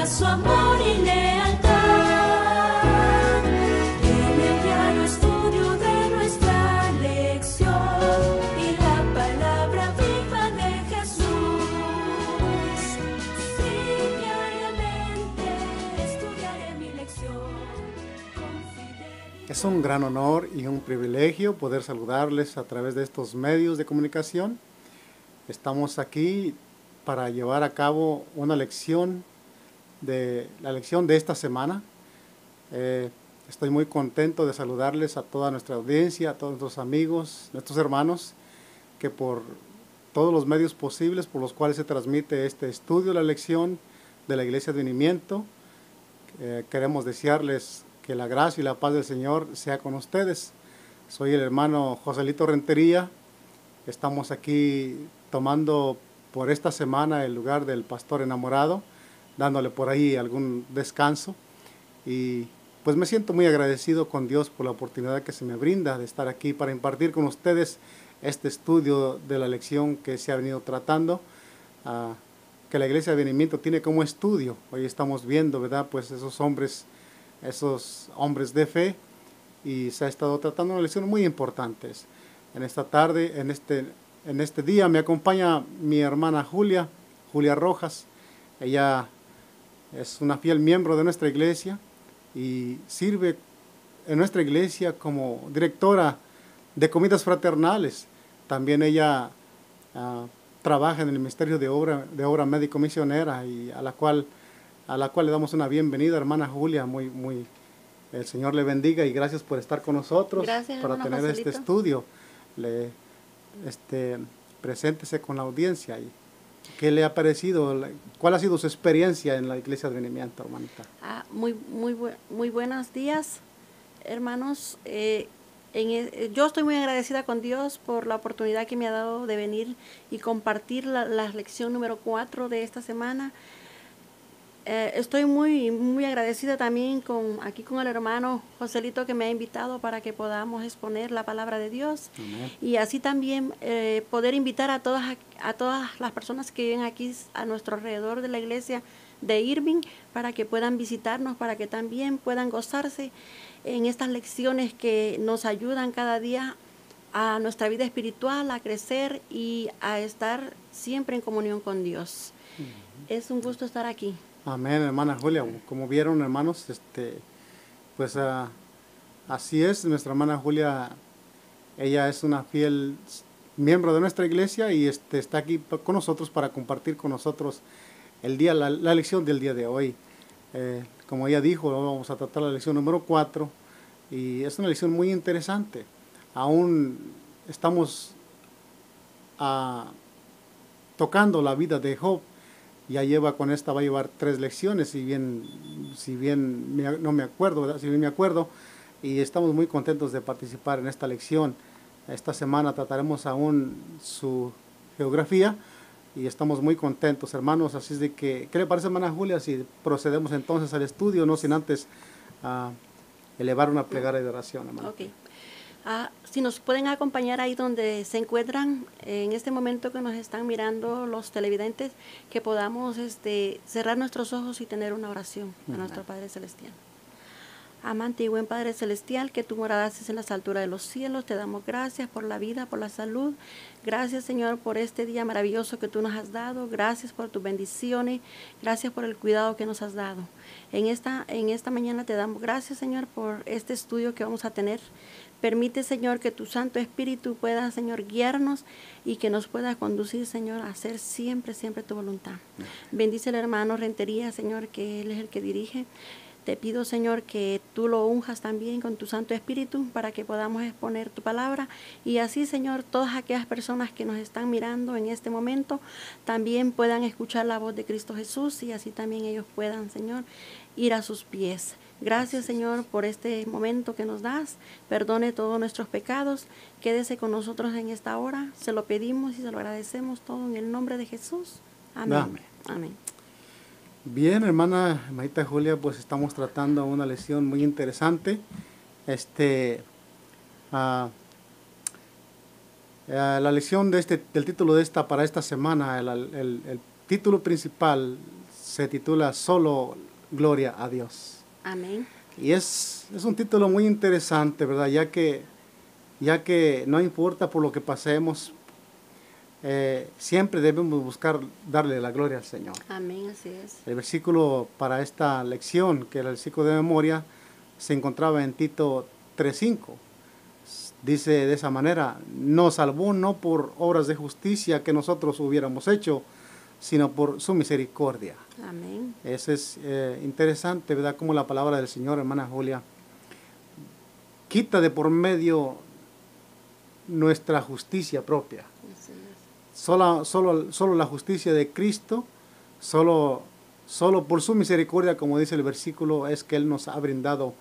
su amor y lealtad. En el diario estudio de nuestra lección y la palabra viva de Jesús. Sí, diariamente estudiaré mi lección con fidelidad. Es un gran honor y un privilegio poder saludarles a través de estos medios de comunicación. Estamos aquí para llevar a cabo una lección de esta semana. Estoy muy contento de saludarles a toda nuestra audiencia, a todos nuestros amigos, nuestros hermanos, que por todos los medios posibles por los cuales se transmite este estudio, la lección de la Iglesia de Advenimiento, queremos desearles que la gracia y la paz del Señor sea con ustedes. Soy el hermano Joselito Rentería. Estamos aquí tomando por esta semana el lugar del pastor enamorado, dándole por ahí algún descanso. Y pues me siento muy agradecido con Dios por la oportunidad que se me brinda de estar aquí para impartir con ustedes este estudio de la lección que se ha venido tratando, que la Iglesia de Advenimiento tiene como estudio. Hoy estamos viendo, ¿verdad?, pues esos hombres de fe, y se ha estado tratando una lección muy importante. En esta tarde, en este día, me acompaña mi hermana Julia Rojas. Ella es una fiel miembro de nuestra iglesia y sirve en nuestra iglesia como directora de comidas fraternales. También ella trabaja en el Ministerio de Obra Médico Misionera, y a la cual le damos una bienvenida, hermana Julia. El Señor le bendiga y gracias por estar con nosotros. Gracias, para hermano tener Joselito. este estudio. Preséntese con la audiencia. Y ¿qué le ha parecido? ¿Cuál ha sido su experiencia en la Iglesia de Advenimiento, hermanita? Muy buenos días, hermanos. Yo estoy muy agradecida con Dios por la oportunidad que me ha dado de venir y compartir la lección número 4 de esta semana. Estoy muy agradecida también aquí con el hermano Joselito, que me ha invitado para que podamos exponer la palabra de Dios. Amén. Y así también poder invitar a todas las personas que viven aquí a nuestro alrededor de la iglesia de Irving, para que puedan visitarnos, para que también puedan gozarse en estas lecciones que nos ayudan cada día a nuestra vida espiritual, a crecer y a estar siempre en comunión con Dios. Es un gusto estar aquí. Amén, hermana Julia. Como vieron, hermanos, pues así es. Nuestra hermana Julia, ella es una fiel miembro de nuestra iglesia y está aquí con nosotros para compartir con nosotros la lección del día de hoy. Como ella dijo, vamos a tratar la lección número 4, y es una lección muy interesante. Aún estamos tocando la vida de Job. Ya va a llevar 3 lecciones, si bien no me acuerdo, ¿verdad? Si bien me acuerdo, y estamos muy contentos de participar en esta lección. Esta semana trataremos aún su geografía y estamos muy contentos, hermanos. Así es de que, ¿qué le parece, hermana Julia, si procedemos entonces al estudio, no sin antes elevar una plegaria de oración, hermano? Okay. Si nos pueden acompañar ahí donde se encuentran en este momento que nos están mirando los televidentes, que podamos cerrar nuestros ojos y tener una oración a nuestro Padre Celestial. Amante y buen Padre Celestial, que tú moradas en las alturas de los cielos, te damos gracias por la vida, por la salud. Gracias, Señor, por este día maravilloso que tú nos has dado. Gracias por tus bendiciones. Gracias por el cuidado que nos has dado. En esta mañana te damos gracias, Señor, por este estudio que vamos a tener. Permite, Señor, que tu Santo Espíritu pueda, Señor, guiarnos y que nos pueda conducir, Señor, a hacer siempre tu voluntad. Bendice al hermano Rentería, Señor, que él es el que dirige. Te pido, Señor, que tú lo unjas también con tu Santo Espíritu para que podamos exponer tu palabra. Y así, Señor, todas aquellas personas que nos están mirando en este momento también puedan escuchar la voz de Cristo Jesús, y así también ellos puedan, Señor, ir a sus pies. Gracias, Señor, por este momento que nos das. Perdone todos nuestros pecados. Quédese con nosotros en esta hora. Se lo pedimos y se lo agradecemos todo en el nombre de Jesús. Amén. Amén. Amén. Bien, hermanita Julia, pues estamos tratando una lección muy interesante. La lección del título para esta semana, el título principal se titula Solo Gloria a Dios. Amén. Y es un título muy interesante, ¿verdad? Ya que no importa por lo que pasemos, siempre debemos buscar darle la gloria al Señor. Amén, así es. El versículo para esta lección, que era el versículo de memoria, se encontraba en Tito 3:5. Dice de esa manera: nos salvó no por obras de justicia que nosotros hubiéramos hecho, sino por su misericordia. Amén. Eso es interesante, ¿verdad? Como la palabra del Señor, hermana Julia, quita de por medio nuestra justicia propia. Así es. Solo la justicia de Cristo, solo por su misericordia, como dice el versículo, es que Él nos ha brindado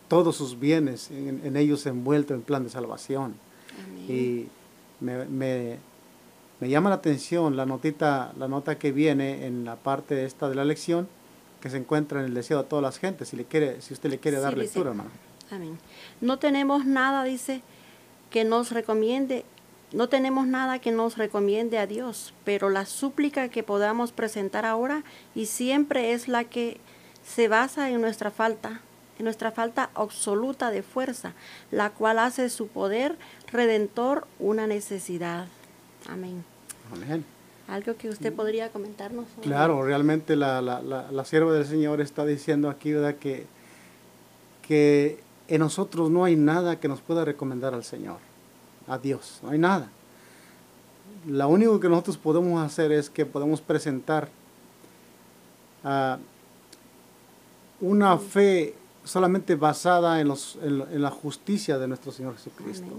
todos sus bienes, en ellos envuelto en plan de salvación. Amén. Y me llama la atención la nota que viene en la parte esta de la lección, que se encuentra en el deseo de todas las gentes. Si usted le quiere dar Sí, lectura, dice, hermano. amén. No tenemos nada, dice, que nos recomiende. No tenemos nada que nos recomiende a Dios, pero la súplica que podamos presentar ahora y siempre es la que se basa en nuestra falta absoluta de fuerza, la cual hace su poder redentor una necesidad. Amén. Amén. ¿Algo que usted podría comentarnos? Claro, realmente la sierva del Señor está diciendo aquí, ¿verdad?, que en nosotros no hay nada que nos pueda recomendar al Señor, a Dios, no hay nada. Lo único que nosotros podemos hacer es que podemos presentar una fe solamente basada en la justicia de nuestro Señor Jesucristo.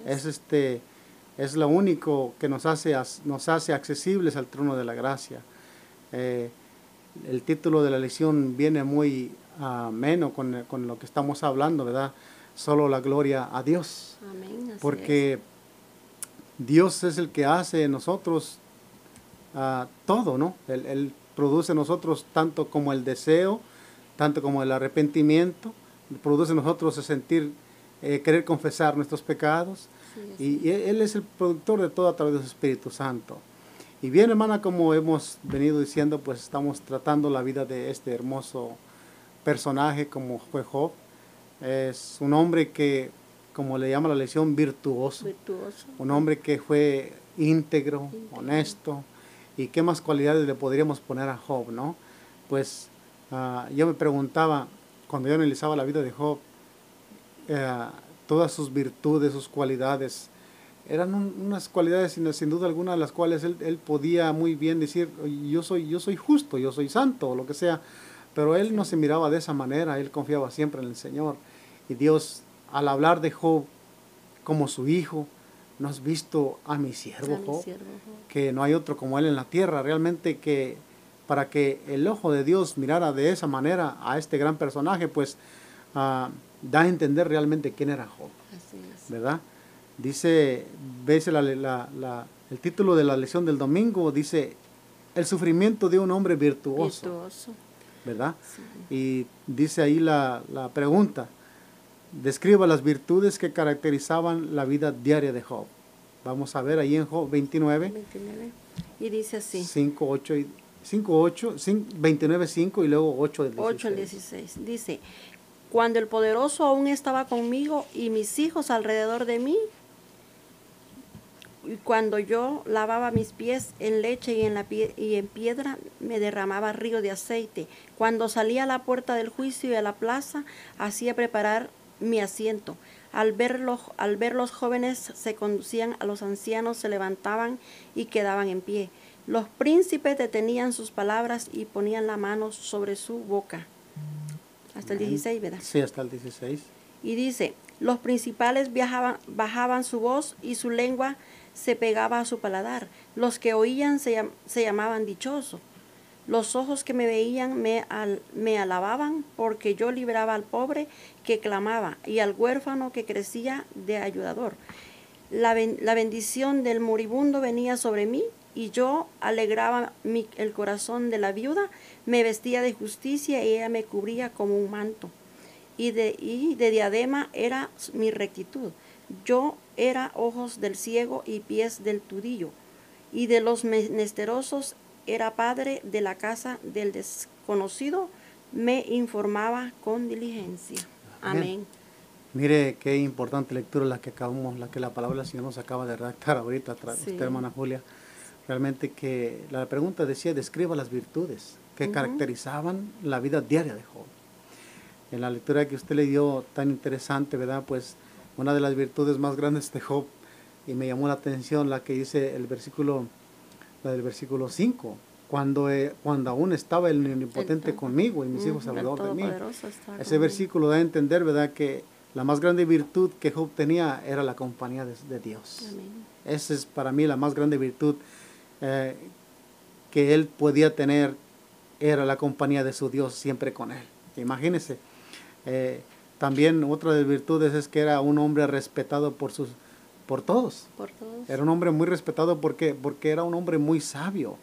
Amén. Es lo único que nos hace accesibles al trono de la gracia. El título de la lección viene muy ameno con lo que estamos hablando, ¿verdad? Solo la gloria a Dios. Amén, así porque es. Dios es el que hace en nosotros todo, ¿no? Él produce en nosotros tanto como el deseo, tanto como el arrepentimiento, produce en nosotros el sentir, querer confesar nuestros pecados. Sí, Y Él es el productor de todo a través de su Espíritu Santo. Y bien, hermana, como hemos venido diciendo, pues estamos tratando la vida de este hermoso personaje como fue Job. Es un hombre que, como le llama la lección, virtuoso. Un hombre que fue íntegro, honesto. ¿Y qué más cualidades le podríamos poner a Job, no? Pues yo me preguntaba, cuando yo analizaba la vida de Job, todas sus virtudes, sus cualidades, eran unas cualidades sin duda alguna, las cuales él podía muy bien decir: yo soy justo, yo soy santo, o lo que sea. Pero él no se miraba de esa manera, él confiaba siempre en el Señor. Y Dios, al hablar de Job como su hijo: ¿no has visto a mi siervo Job? Que no hay otro como él en la tierra. Realmente que para que el ojo de Dios mirara de esa manera a este gran personaje, pues da a entender realmente quién era Job. Así es. ¿Verdad? Dice, ves el título de la lección del domingo, dice: el sufrimiento de un hombre virtuoso. ¿Verdad? Sí. Y dice ahí la pregunta: describa las virtudes que caracterizaban la vida diaria de Job. Vamos a ver ahí en Job 29. Y dice así. 29, 5 y luego 8 del 16. 8 al 16. Dice: cuando el poderoso aún estaba conmigo y mis hijos alrededor de mí, y cuando yo lavaba mis pies en leche y en piedra, me derramaba río de aceite. Cuando salía a la puerta del juicio y a la plaza, hacía preparar mi asiento. Al ver los jóvenes se conducían a los ancianos, se levantaban y quedaban en pie. Los príncipes detenían sus palabras y ponían la mano sobre su boca. Hasta el 16, ¿verdad? Sí, hasta el 16. Y dice: los principales bajaban su voz y su lengua se pegaba a su paladar. Los que oían se llamaban dichosos. Los ojos que me veían me alababan, porque yo libraba al pobre que clamaba y al huérfano que crecía de ayudador. La bendición del moribundo venía sobre mí, y yo alegraba el corazón de la viuda. Me vestía de justicia y ella me cubría como un manto. Y de diadema era mi rectitud. Yo era ojos del ciego y pies del tudillo. Y de los menesterosos era padre de la casa del desconocido, me informaba con diligencia. Amén. Mire qué importante lectura la que la palabra del Señor nos acaba de redactar ahorita, Sí. usted, hermana Julia. Realmente que la pregunta decía, describa las virtudes que caracterizaban la vida diaria de Job. En la lectura que usted le dio tan interesante, ¿verdad? Pues una de las virtudes más grandes de Job, y me llamó la atención la que dice la del versículo 5, cuando aún estaba el omnipotente conmigo y mis hijos alrededor de mí. Ese versículo da a entender, ¿verdad?, que la más grande virtud que Job tenía era la compañía de Dios. Amén. Esa es para mí la más grande virtud que él podía tener, era la compañía de su Dios siempre con él. Imagínense. También otra de las virtudes es que era un hombre respetado por todos. Por todos. Era un hombre muy respetado porque era un hombre muy sabio.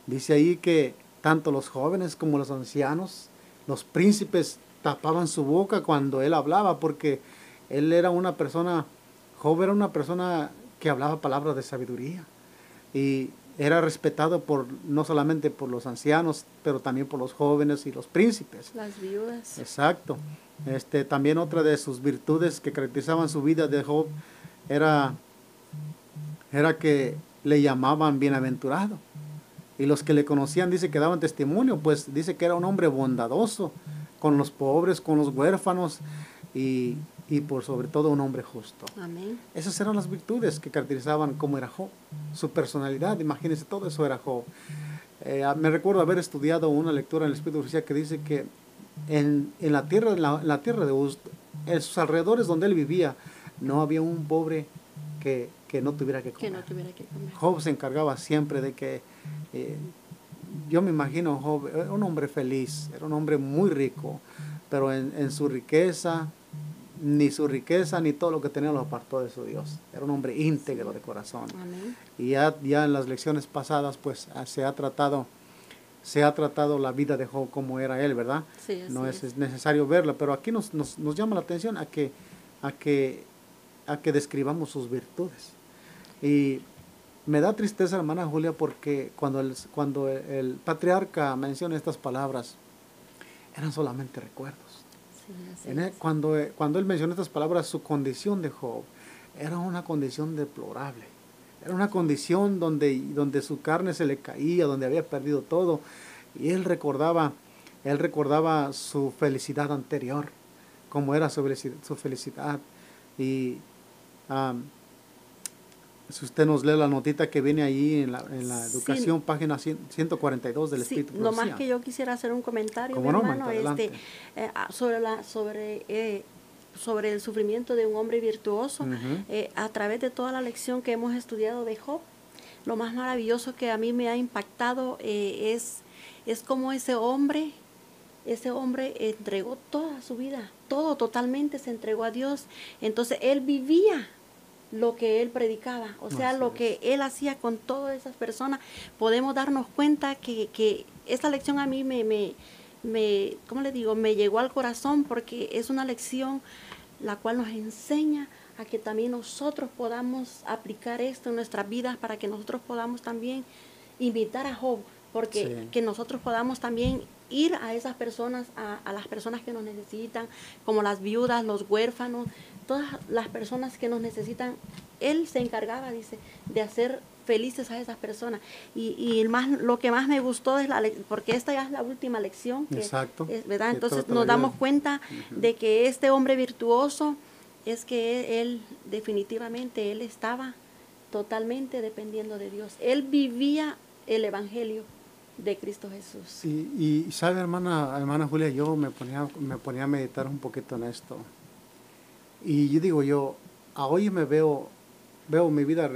Dice ahí que tanto los jóvenes como los ancianos, los príncipes tapaban su boca cuando él hablaba, porque él era una persona, Job era una persona que hablaba palabras de sabiduría. Y era respetado no solamente por los ancianos, pero también por los jóvenes y los príncipes. Las viudas. Exacto. También otra de sus virtudes que caracterizaban su vida de Job era que le llamaban bienaventurado. Y los que le conocían, dice que daban testimonio, pues dice que era un hombre bondadoso con los pobres, con los huérfanos y por sobre todo un hombre justo. Amén. Esas eran las virtudes que caracterizaban cómo era Job, su personalidad. Imagínense, todo eso era Job. Me recuerdo haber estudiado una lectura en el Espíritu Oficial que dice que en la tierra de Uz, en sus alrededores donde él vivía, no había un pobre que no tuviera que comer. Job se encargaba siempre de que, yo me imagino Job, era un hombre feliz, era un hombre muy rico, pero en su riqueza, ni todo lo que tenía lo apartó de su Dios. Era un hombre íntegro de corazón. Amén. Y ya en las lecciones pasadas, pues se ha tratado la vida de Job como era él, ¿verdad? Sí, no es necesario verla, pero aquí nos llama la atención a que describamos sus virtudes. Y me da tristeza, hermana Julia, porque cuando el patriarca menciona estas palabras, eran solamente recuerdos. Sí, Cuando él mencionó estas palabras, su condición de Job era una condición deplorable. Era una condición donde su carne se le caía, donde había perdido todo. Y él recordaba su felicidad anterior, cómo era su felicidad. Y si usted nos lee la notita que viene ahí en la educación, página 142 del Espíritu Profecía. Nomás que yo quisiera hacer un comentario, mi No, hermano, sobre el sufrimiento de un hombre virtuoso. A través de toda la lección que hemos estudiado de Job, lo más maravilloso que a mí me ha impactado es cómo ese hombre entregó toda su vida, todo totalmente se entregó a Dios. Entonces él vivía lo que él predicaba, o sea, lo que él hacía con todas esas personas. Podemos darnos cuenta que esta lección a mí ¿cómo le digo? Me llegó al corazón, porque es una lección la cual nos enseña a que también nosotros podamos aplicar esto en nuestras vidas, para que nosotros podamos también imitar a Job, porque que nosotros podamos también ir a esas personas, a las personas que nos necesitan, como las viudas, los huérfanos, todas las personas que nos necesitan. Él se encargaba, dice, de hacer felices a esas personas. Y lo que más me gustó es porque esta ya es la última lección. Exacto. ¿Verdad? Entonces nos damos cuenta de que este hombre virtuoso es que él definitivamente, él estaba totalmente dependiendo de Dios. Él vivía el Evangelio de Cristo Jesús. Sí, y sabe, hermana Julia, yo me ponía a meditar un poquito en esto. Y yo digo, hoy me veo mi vida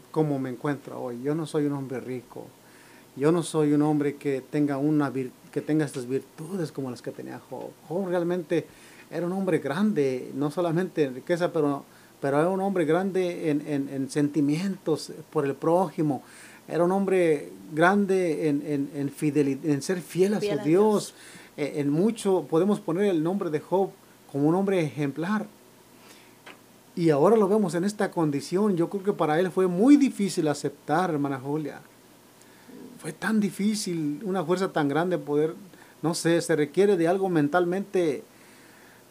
como me encuentro hoy. Yo no soy un hombre rico. Yo no soy un hombre que tenga estas virtudes como las que tenía Job. Job realmente era un hombre grande, no solamente en riqueza, pero era un hombre grande en sentimientos por el prójimo. Era un hombre grande en fidelidad, en ser fiel a su Dios. En mucho podemos poner el nombre de Job como un hombre ejemplar. Y ahora lo vemos en esta condición. Yo creo que para él fue muy difícil aceptar, hermana Julia. fue tan difícil, una fuerza tan grande poder, no sé, se requiere de algo mentalmente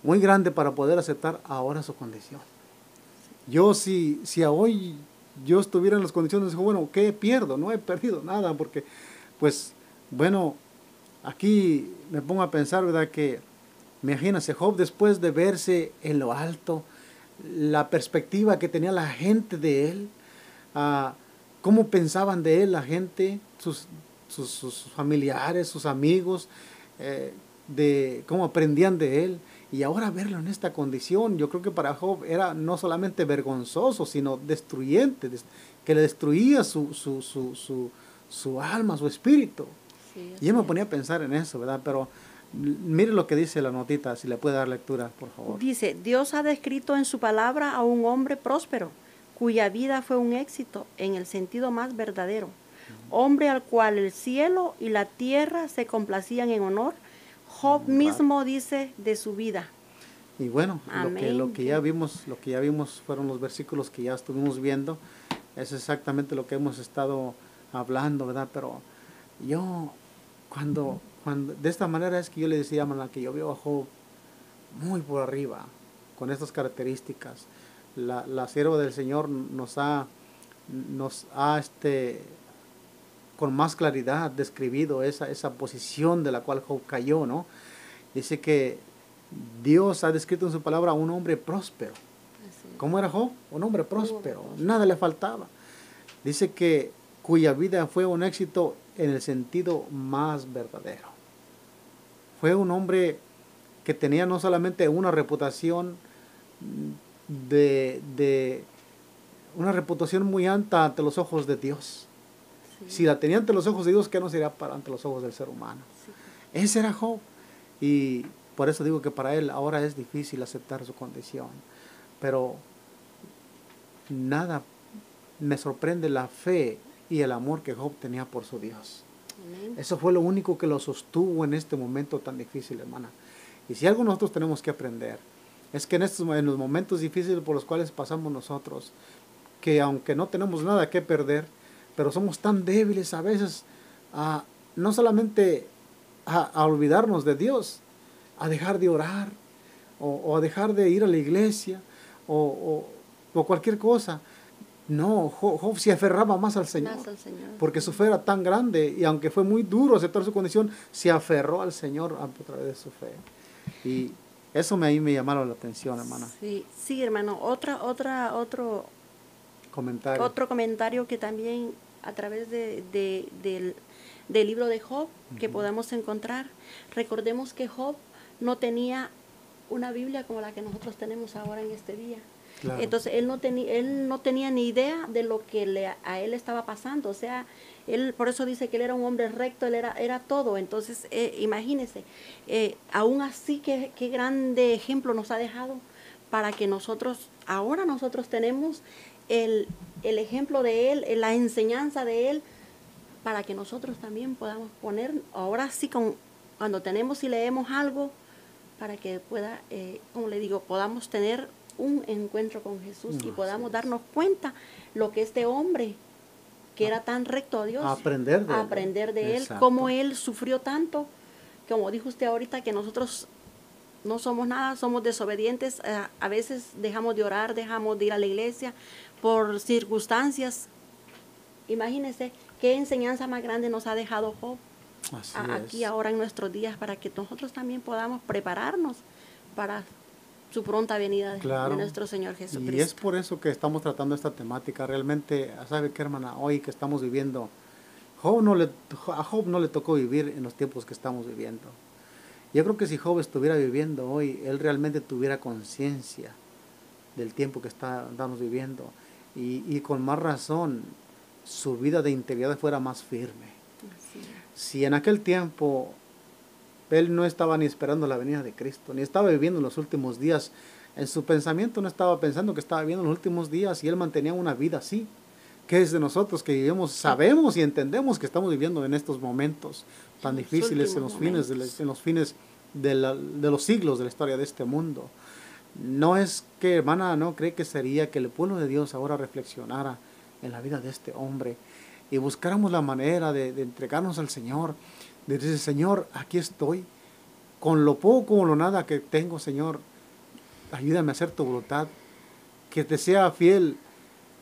muy grande para poder aceptar ahora su condición. Yo si a hoy yo estuviera en las condiciones, bueno, ¿qué pierdo? No he perdido nada, porque pues bueno, aquí me pongo a pensar, ¿verdad? Que imagínense, Job, después de verse en lo alto, la perspectiva que tenía la gente de él, cómo pensaban de él la gente, sus familiares, sus amigos, de cómo aprendían de él, y ahora verlo en esta condición, yo creo que para Job era no solamente vergonzoso, sino destruyente, que le destruía su alma, su espíritu. Sí, Y yo me así ponía a pensar en eso, ¿verdad? Pero mire lo que dice la notita, si le puede dar lectura, por favor. Dice, Dios ha descrito en su palabra a un hombre próspero, cuya vida fue un éxito en el sentido más verdadero. Hombre al cual el cielo y la tierra se complacían en honor. Job mismo dice de su vida. Y bueno, Amén. lo que ya vimos fueron los versículos que ya estuvimos viendo. Es exactamente lo que hemos estado hablando, ¿verdad? Pero yo, cuando de esta manera es que yo le decía a Manuel que yo veo a Job muy por arriba, con estas características. La sierva del Señor nos ha con más claridad describido esa posición de la cual Job cayó, ¿no? Dice que Dios ha descrito en su palabra a un hombre próspero. ¿Cómo era Job? Un hombre próspero, nada le faltaba. Dice que cuya vida fue un éxito en el sentido más verdadero. Fue un hombre que tenía no solamente una reputación una reputación muy alta ante los ojos de Dios. Sí. Si la tenía ante los ojos de Dios, ¿qué no sería para ante los ojos del ser humano? Sí. Ese era Job. Y por eso digo que para él ahora es difícil aceptar su condición. Pero nada me sorprende la fe y el amor que Job tenía por su Dios. Amén. Eso fue lo único que lo sostuvo en este momento tan difícil, hermana. Y si algo nosotros tenemos que aprender, es que en los momentos difíciles por los cuales pasamos nosotros, que aunque no tenemos nada que perder, pero somos tan débiles a veces, no solamente a olvidarnos de Dios, a dejar de orar, o a dejar de ir a la iglesia, o cualquier cosa. No, Job se aferraba más al Señor, porque su fe era tan grande, y aunque fue muy duro aceptar su condición, se aferró al Señor a través de su fe. Y eso ahí me llamaron la atención, hermana. Sí, hermano. Otro comentario que también a través del libro de Job que podemos encontrar. Recordemos que Job no tenía una Biblia como la que nosotros tenemos ahora en este día. Claro. Entonces él no tenía ni idea de lo que a él estaba pasando. O sea, él por eso dice que él era un hombre recto, él era todo. Entonces imagínese, aún así qué grande ejemplo nos ha dejado para que ahora nosotros tenemos el ejemplo de él, la enseñanza de él, para que nosotros también podamos poner, ahora sí, cuando tenemos y leemos algo, para que pueda, como le digo, podamos tener un encuentro con Jesús y podamos darnos cuenta lo que este hombre, que era tan recto a Dios, aprender de él, cómo él sufrió tanto, como dijo usted ahorita, que nosotros no somos nada, somos desobedientes, a veces dejamos de orar, dejamos de ir a la iglesia por circunstancias. Imagínense qué enseñanza más grande nos ha dejado Job aquí ahora en nuestros días, para que nosotros también podamos prepararnos para su pronta venida de nuestro Señor Jesucristo. Y es por eso que estamos tratando esta temática. Realmente, ¿sabe qué, hermana? Hoy que estamos viviendo, a Job no le tocó vivir en los tiempos que estamos viviendo. Yo creo que si Job estuviera viviendo hoy, él realmente tuviera conciencia del tiempo que estamos viviendo. Y con más razón, su vida de integridad fuera más firme. Si en aquel tiempo él no estaba ni esperando la venida de Cristo, ni estaba viviendo los últimos días, en su pensamiento no estaba pensando que estaba viviendo los últimos días, y él mantenía una vida así. ¿Qué es de nosotros que vivimos? Sabemos y entendemos que estamos viviendo en estos momentos tan difíciles, en los fines de los siglos de la historia de este mundo. No es que, hermana, no cree que sería que el pueblo de Dios ahora reflexionara en la vida de este hombre, y buscáramos la manera de entregarnos al Señor, de decir, Señor, aquí estoy, con lo poco o lo nada que tengo, Señor, ayúdame a hacer tu voluntad, que te sea fiel,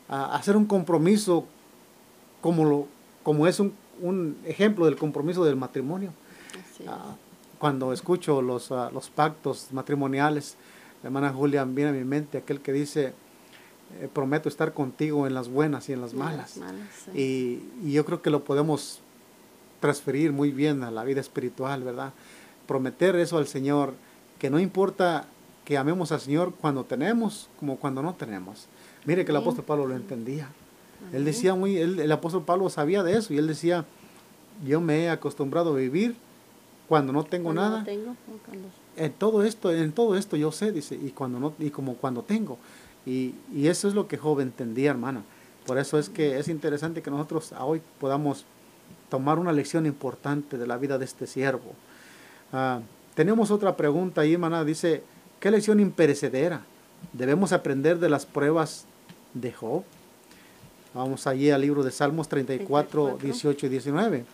a hacer un compromiso como es un ejemplo del compromiso del matrimonio. Así es. Cuando escucho los pactos matrimoniales, la hermana Julia, viene a mi mente aquel que dice, prometo estar contigo en las buenas y en las malas. Sí. Y yo creo que lo podemos transferir muy bien a la vida espiritual, ¿verdad? Prometer eso al Señor, que no importa que amemos al Señor cuando tenemos como cuando no tenemos. Mire que el apóstol Pablo lo entendía. Él decía el apóstol Pablo sabía de eso y él decía, yo me he acostumbrado a vivir cuando no tengo Cuando nada. no tengo, o cuando- En todo esto yo sé, dice, y cuando no, y como cuando tengo. Y eso es lo que Job entendía, hermana. Por eso es que es interesante que nosotros hoy podamos tomar una lección importante de la vida de este siervo. Tenemos otra pregunta ahí, hermana. Dice, ¿qué lección imperecedera debemos aprender de las pruebas de Job? Vamos allí al libro de Salmos 34, 18 y 19.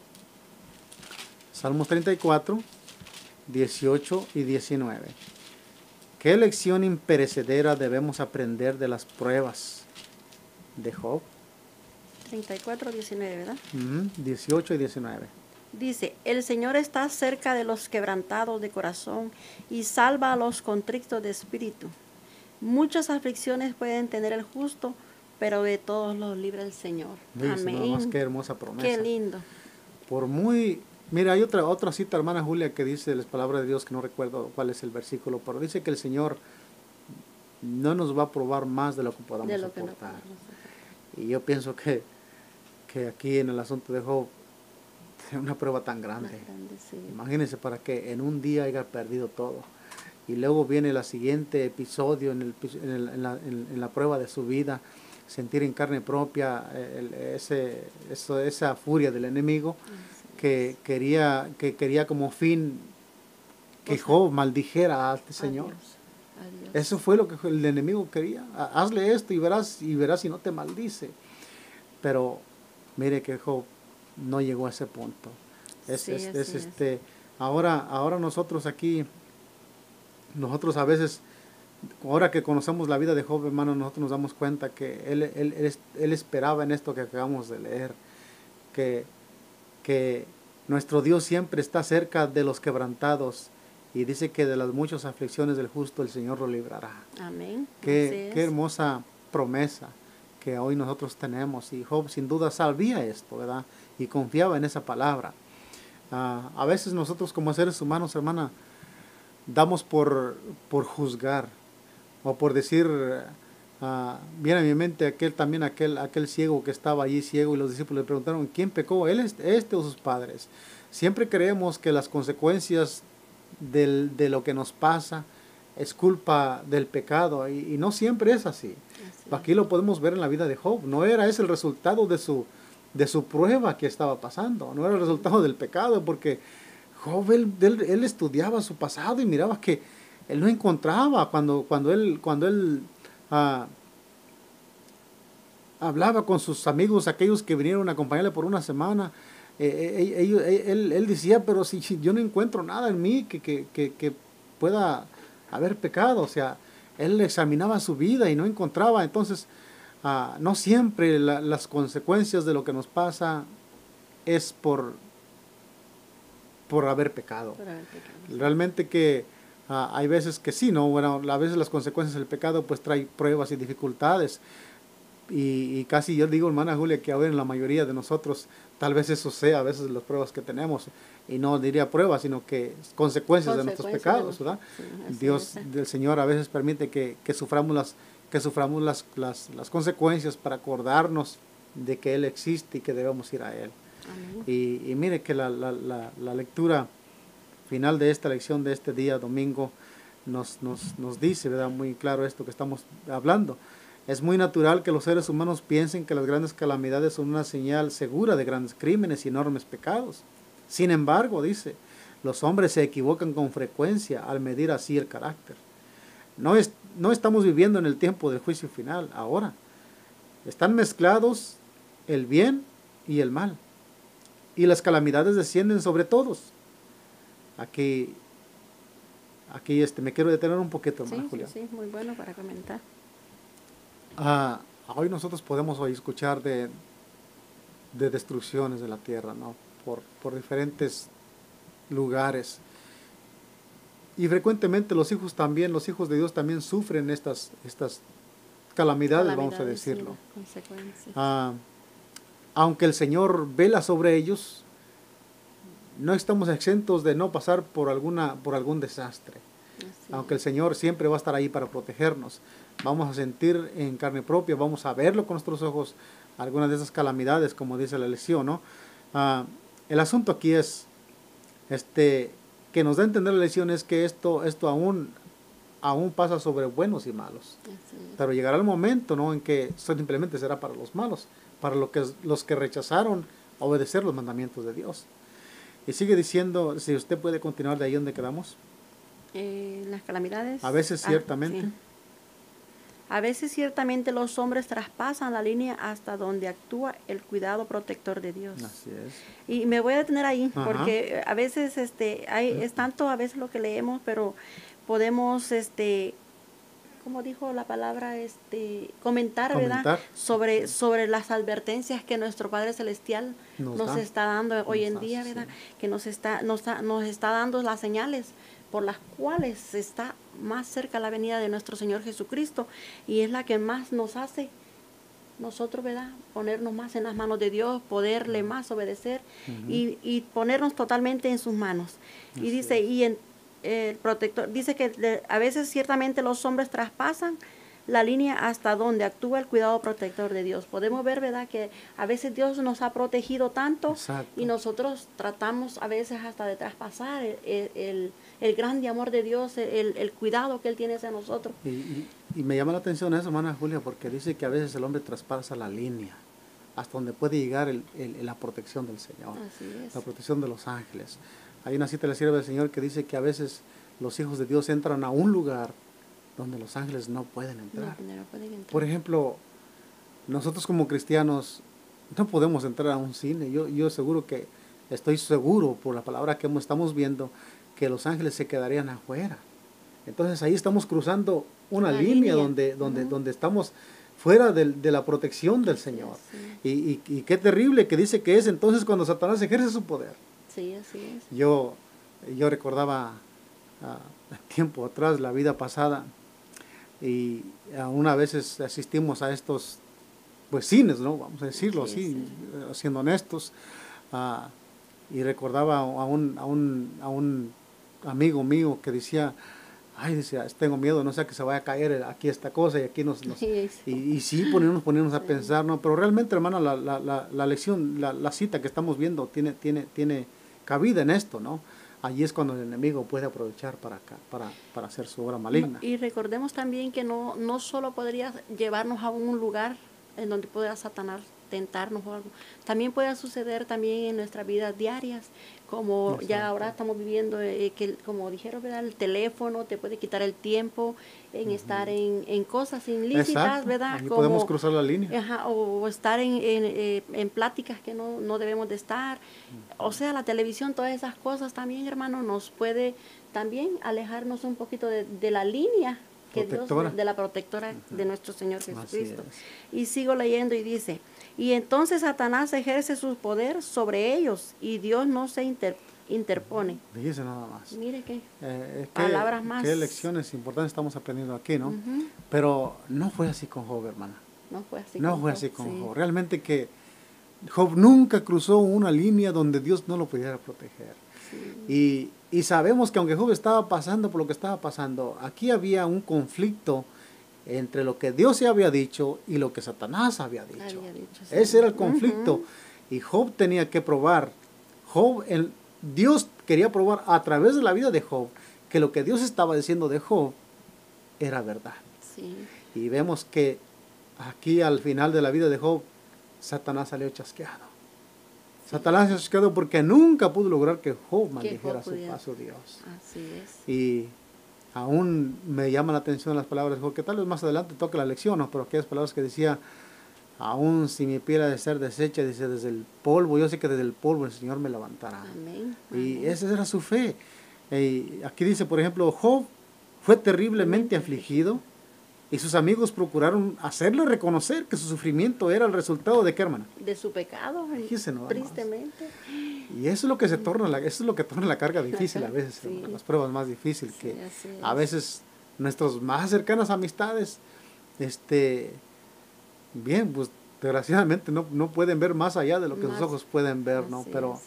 Salmos 34, 18 y 19. ¿Qué lección imperecedera debemos aprender de las pruebas de Job? 34, 19, ¿verdad? 18 y 19. Dice, el Señor está cerca de los quebrantados de corazón y salva a los contritos de espíritu. Muchas aflicciones pueden tener el justo, pero de todos los libra el Señor. Dice, nada más, Amén. qué hermosa promesa. Qué lindo. Mira, hay otra cita, hermana Julia, que dice las palabras de Dios, que no recuerdo cuál es el versículo, pero dice que el Señor no nos va a probar más de lo que podamos De lo que no soportar. podemos soportar. Y yo pienso que aquí en el asunto de Job, es una prueba tan grande. Más grande, sí. Imagínense para que en un día haya perdido todo. Y luego viene el siguiente episodio en la prueba de su vida, sentir en carne propia esa furia del enemigo que quería como fin que Job maldijera a este Señor. Adiós. Eso fue lo que el enemigo quería. Hazle esto y verás si no te maldice. Pero mire que Job no llegó a ese punto. Ahora nosotros aquí, nosotros a veces, ahora que conocemos la vida de Job, hermano, nosotros nos damos cuenta que él esperaba en esto que acabamos de leer, que nuestro Dios siempre está cerca de los quebrantados y dice que de las muchas aflicciones del justo el Señor lo librará. Amén. Qué hermosa promesa que hoy nosotros tenemos, y Job sin duda sabía esto, ¿verdad? Y confiaba en esa palabra. A veces nosotros como seres humanos, hermana, damos por juzgar o por decir, viene a mi mente aquel ciego que estaba allí ciego y los discípulos le preguntaron, ¿quién pecó? ¿Él o sus padres? Siempre creemos que las consecuencias de lo que nos pasa es culpa del pecado y no siempre es así. Aquí lo podemos ver en la vida de Job. No era ese el resultado de su prueba que estaba pasando. No era el resultado del pecado, porque Job, él estudiaba su pasado y miraba que él no encontraba cuando él hablaba con sus amigos, aquellos que vinieron a acompañarle por una semana. Él decía, pero si yo no encuentro nada en mí que pueda haber pecado. O sea, él examinaba su vida y no encontraba. Entonces, no siempre las consecuencias de lo que nos pasa es por haber pecado. Realmente que hay veces que sí, ¿no? Bueno, a veces las consecuencias del pecado pues trae pruebas y dificultades. Y casi yo digo, hermana Julia, que ahora en la mayoría de nosotros tal vez eso sea a veces las pruebas que tenemos, y no diría pruebas, sino que consecuencias de nuestros pecados, ¿verdad? Sí, Dios, el Señor a veces permite que suframos las consecuencias para acordarnos de que Él existe y que debemos ir a Él. Amén. Y mire que la lectura final de esta lección de este día domingo nos dice, ¿verdad?, muy claro esto que estamos hablando. Es muy natural que los seres humanos piensen que las grandes calamidades son una señal segura de grandes crímenes y enormes pecados. Sin embargo, dice, los hombres se equivocan con frecuencia al medir así el carácter. No estamos viviendo en el tiempo del juicio final ahora. Están mezclados el bien y el mal. Y las calamidades descienden sobre todos. Aquí me quiero detener un poquito, hermana Sí, Julia. sí, muy bueno para comentar. Hoy nosotros podemos hoy escuchar de destrucciones de la tierra, ¿no? Por diferentes lugares. Y frecuentemente los hijos de Dios también sufren estas calamidades, vamos a decirlo. Sí, consecuencias. Aunque el Señor vela sobre ellos, no estamos exentos de no pasar por algún desastre. Así Aunque el es. Señor siempre va a estar ahí para protegernos. Vamos a sentir en carne propia, vamos a verlo con nuestros ojos, algunas de esas calamidades, como dice la lección, ¿no? El asunto aquí es, que nos da a entender la lección es que esto aún pasa sobre buenos y malos. Así es. Pero llegará el momento, ¿no?, en que simplemente será para los malos, para los que rechazaron obedecer los mandamientos de Dios. Y sigue diciendo, si usted puede continuar de ahí donde quedamos. Las calamidades. A veces ciertamente. Sí. A veces ciertamente los hombres traspasan la línea hasta donde actúa el cuidado protector de Dios. Así es. Y me voy a detener ahí, Ajá. porque a veces es tanto a veces lo que leemos, pero podemos como dijo la palabra, comentar, ¿verdad? Sobre las advertencias que nuestro Padre Celestial nos está dando hoy en día, ¿verdad? Sí. Que nos está dando las señales por las cuales está más cerca la venida de nuestro Señor Jesucristo, y es la que más nos hace nosotros, ¿verdad?, ponernos más en las manos de Dios, poderle más obedecer, y ponernos totalmente en sus manos. Y dice, el protector dice que a veces ciertamente los hombres traspasan la línea hasta donde actúa el cuidado protector de Dios. Podemos ver, ¿verdad?, que a veces Dios nos ha protegido tanto. Exacto. Y nosotros tratamos a veces hasta de traspasar el grande amor de Dios, el cuidado que Él tiene hacia nosotros. Y me llama la atención eso, hermana Julia, porque dice que a veces el hombre traspasa la línea hasta donde puede llegar la protección del Señor. Así es. La protección de los ángeles. Hay una cita de la sierva del Señor que dice que a veces los hijos de Dios entran a un lugar donde los ángeles no pueden entrar. No pueden entrar. Por ejemplo, nosotros como cristianos no podemos entrar a un cine. Yo estoy seguro por la palabra que estamos viendo que los ángeles se quedarían afuera. Entonces ahí estamos cruzando una línea donde estamos fuera de la protección del Señor. Sí. Y qué terrible que dice que es entonces cuando Satanás ejerce su poder. Sí, así es. Yo recordaba tiempo atrás, la vida pasada, y una vez asistimos a estos cines, ¿no?, vamos a decirlo así, siendo honestos, y recordaba a un amigo mío que decía, decía, tengo miedo, no sea que se vaya a caer aquí esta cosa, y aquí y sí, ponernos a pensar, ¿no? Pero realmente, hermano, la lección, la cita que estamos viendo tiene cabida en esto, ¿no? Allí es cuando el enemigo puede aprovechar para hacer su obra maligna. Y recordemos también que no solo podría llevarnos a un lugar en donde pueda Satanás tentarnos o algo. También puede suceder también en nuestras vidas diarias, como Exacto. Ya ahora estamos viviendo, que como dijeron, ¿verdad?, el teléfono te puede quitar el tiempo en estar en cosas ilícitas, Exacto. ¿verdad? Ahí podemos cruzar la línea. Ajá, o estar en pláticas que no debemos de estar. O sea, la televisión, todas esas cosas también, hermano, nos puede también alejarnos un poquito de la línea que Dios, de la protectora de nuestro Señor Jesucristo. Y sigo leyendo y dice, y entonces Satanás ejerce su poder sobre ellos y Dios no se interpone. Dice nada más. Mire palabras más. Qué lecciones importantes estamos aprendiendo aquí, ¿no? Pero no fue así con Job, hermana. No fue así con Job. Realmente que Job nunca cruzó una línea donde Dios no lo pudiera proteger. Sí. Y sabemos que aunque Job estaba pasando por lo que estaba pasando, aquí había un conflicto entre lo que Dios se había dicho y lo que Satanás había dicho. Sí. Ese era el conflicto. Y Job tenía que probar. Dios quería probar a través de la vida de Job que lo que Dios estaba diciendo de Job era verdad. Sí. Y vemos que aquí al final de la vida de Job, Satanás salió chasqueado. Sí. Satanás salió chasqueado porque nunca pudo lograr que Job maldijera a su Dios. Así es. Y aún me llama la atención las palabras de Job, que tal vez más adelante toque la lección, ¿no? Pero aquellas palabras que decía, Aún si mi piel ha de ser deshecha, dice, desde el polvo, yo sé que desde el polvo el Señor me levantará. Amén. Y Amén. esa era su fe. Aquí dice, por ejemplo, Job fue terriblemente afligido y sus amigos procuraron hacerle reconocer que su sufrimiento era el resultado de qué, hermana. De su pecado, Fíjese nada más. tristemente. Y eso es lo que se torna eso es lo que torna la carga difícil a veces, Sí. hermana, las pruebas más difíciles, Sí, que así es. a veces nuestras más cercanas amistades, bien, pues desgraciadamente no pueden ver más allá de lo que sus Más. ojos pueden ver, ¿no? Así Pero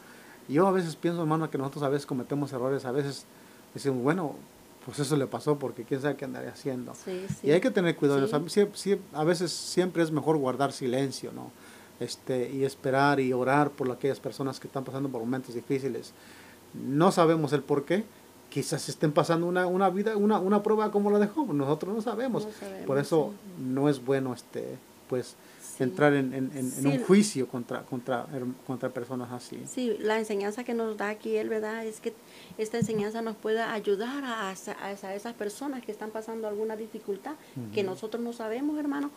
yo a veces pienso, hermano, que nosotros a veces cometemos errores, a veces decimos, bueno, pues eso le pasó porque quién sabe qué andaría haciendo. Sí, sí. Y hay que tener cuidado, Sí. a veces siempre es mejor guardar silencio, ¿no? Y esperar y orar por aquellas personas que están pasando por momentos difíciles. No sabemos el por qué, quizás estén pasando una prueba como la de Job, nosotros no sabemos. No sabemos, Por eso sí. no es bueno pues Sí. entrar en Sí. un juicio contra personas así. Sí, la enseñanza que nos da aquí él, ¿verdad? Es que esta enseñanza nos pueda ayudar a esas personas que están pasando alguna dificultad que nosotros no sabemos, hermano,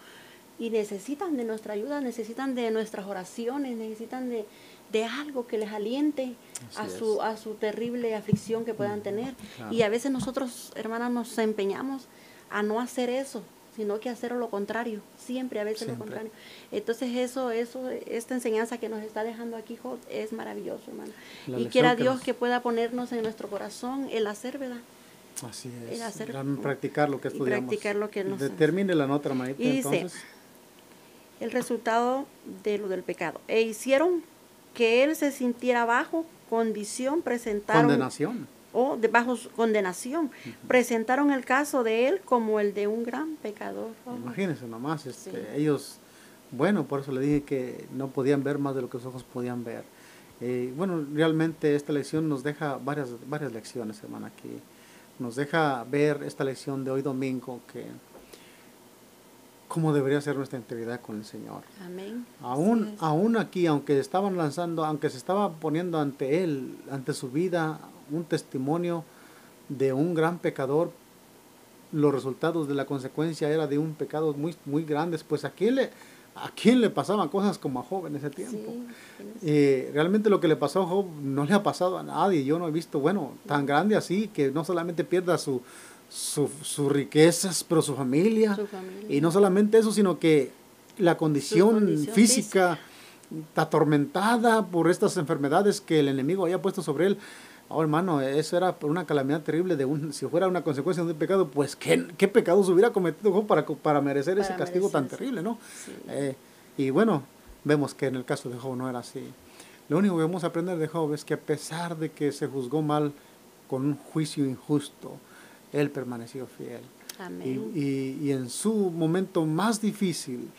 y necesitan de nuestra ayuda, necesitan de nuestras oraciones, necesitan de algo que les aliente Así a su terrible aflicción que puedan tener. claro. Y a veces nosotros, hermanas, nos empeñamos a no hacer eso, sino que hacer lo contrario, siempre a veces Siempre. lo contrario. Entonces esta enseñanza que nos está dejando aquí Job es maravilloso, hermano. La Y lección quiera que Dios nos- que pueda ponernos en nuestro corazón el hacer, ¿verdad? Así el es, hacer- practicar lo que y estudiamos. practicar lo que nos- Determine la nota, hermanita, Y dice, entonces. El resultado de lo del pecado. E hicieron que él se sintiera bajo condición, presentaron Condenación. o de bajo condenación. Presentaron el caso de él como el de un gran pecador. Imagínense nomás, Sí. ellos, bueno, por eso le dije que no podían ver más de lo que los ojos podían ver. Bueno, realmente esta lección nos deja varias lecciones, hermana, aquí. Nos deja ver esta lección de hoy domingo, que cómo debería ser nuestra integridad con el Señor. Amén. Aún, Así es. aún aquí, aunque se estaba poniendo ante él, ante su vida, un testimonio de un gran pecador, los resultados de la consecuencia era de un pecado muy, muy grandes. Pues a quién le pasaban cosas como a Job en ese tiempo. Sí, Realmente lo que le pasó a Job no le ha pasado a nadie. Yo no he visto, bueno, tan grande así, que no solamente pierda sus riquezas, pero su familia. Su familia. Y no solamente eso, sino que la condición condición física atormentada por estas enfermedades que el enemigo había puesto sobre él. Oh, hermano, eso era una calamidad terrible. Si fuera una consecuencia de un pecado, pues qué pecados hubiera cometido Job para merecer ese castigo tan terrible, ¿no? Sí. Y bueno, vemos que en el caso de Job no era así. Lo único que vamos a aprender de Job es que a pesar de que se juzgó mal con un juicio injusto, él permaneció fiel. Amén. Y en su momento más difícil,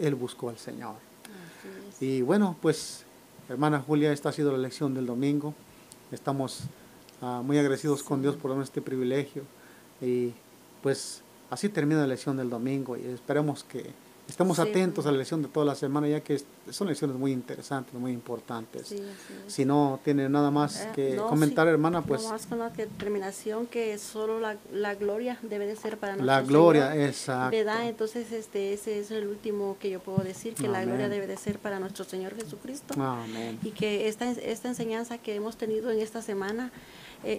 él buscó al Señor. Así es. Y bueno, pues, hermana Julia, esta ha sido la lección del domingo. Estamos muy agradecidos con Dios por darnos este privilegio. Y pues, así termina la lección del domingo. Y esperemos que estemos Sí. atentos a la lección de toda la semana, ya que son lecciones muy interesantes, muy importantes. Sí, así es. Si no tiene nada más que No, comentar, sí, hermana, pues nomás con la determinación que solo la gloria debe de ser para nuestro la gloria, Señor, exacto. ¿verdad? Entonces ese es el último que yo puedo decir, que la Amén. gloria debe de ser para nuestro Señor Jesucristo. Amén. Y que esta enseñanza que hemos tenido en esta semana,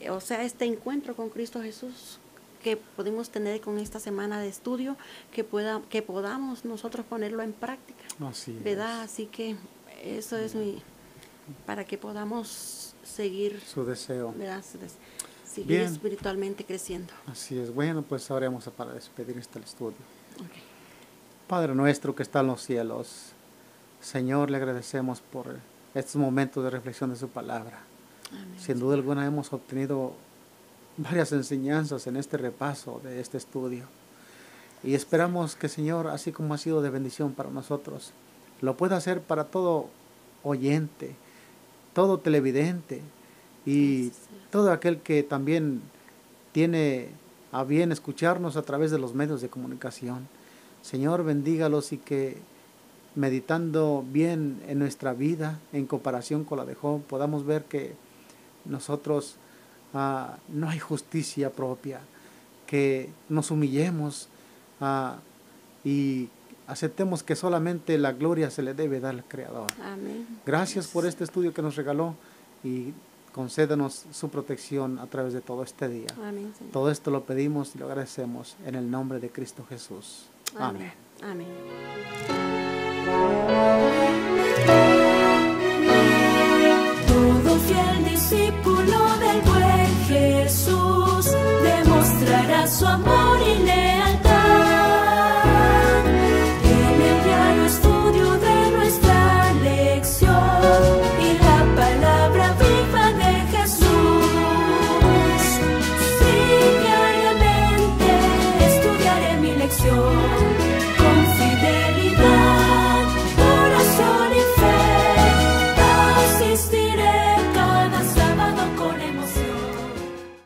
o sea, este encuentro con Cristo Jesús que podemos tener con esta semana de estudio, que podamos nosotros ponerlo en práctica, Así es. ¿verdad? Así que eso es para que podamos seguir, Su deseo. ¿verdad? Seguir Bien. espiritualmente creciendo. Así es. Bueno, pues oremos para despedir este estudio. Okay. Padre nuestro que está en los cielos, Señor, le agradecemos por estos momentos de reflexión de su palabra. Amén. Sin duda alguna hemos obtenido varias enseñanzas en este repaso de este estudio. Y esperamos que, Señor, así como ha sido de bendición para nosotros, lo pueda hacer para todo oyente, todo televidente y todo aquel que también tiene a bien escucharnos a través de los medios de comunicación. Señor, bendígalos y que meditando bien en nuestra vida en comparación con la de Job, podamos ver que nosotros no hay justicia propia, que nos humillemos y aceptemos que solamente la gloria se le debe dar al Creador. Amén. Gracias por este estudio que nos regaló y concédanos su protección a través de todo este día. Amén, Señor. Todo esto lo pedimos y lo agradecemos en el nombre de Cristo Jesús. Amén. Amén. Todo fiel discípulo del buen Jesús demostrará su amor y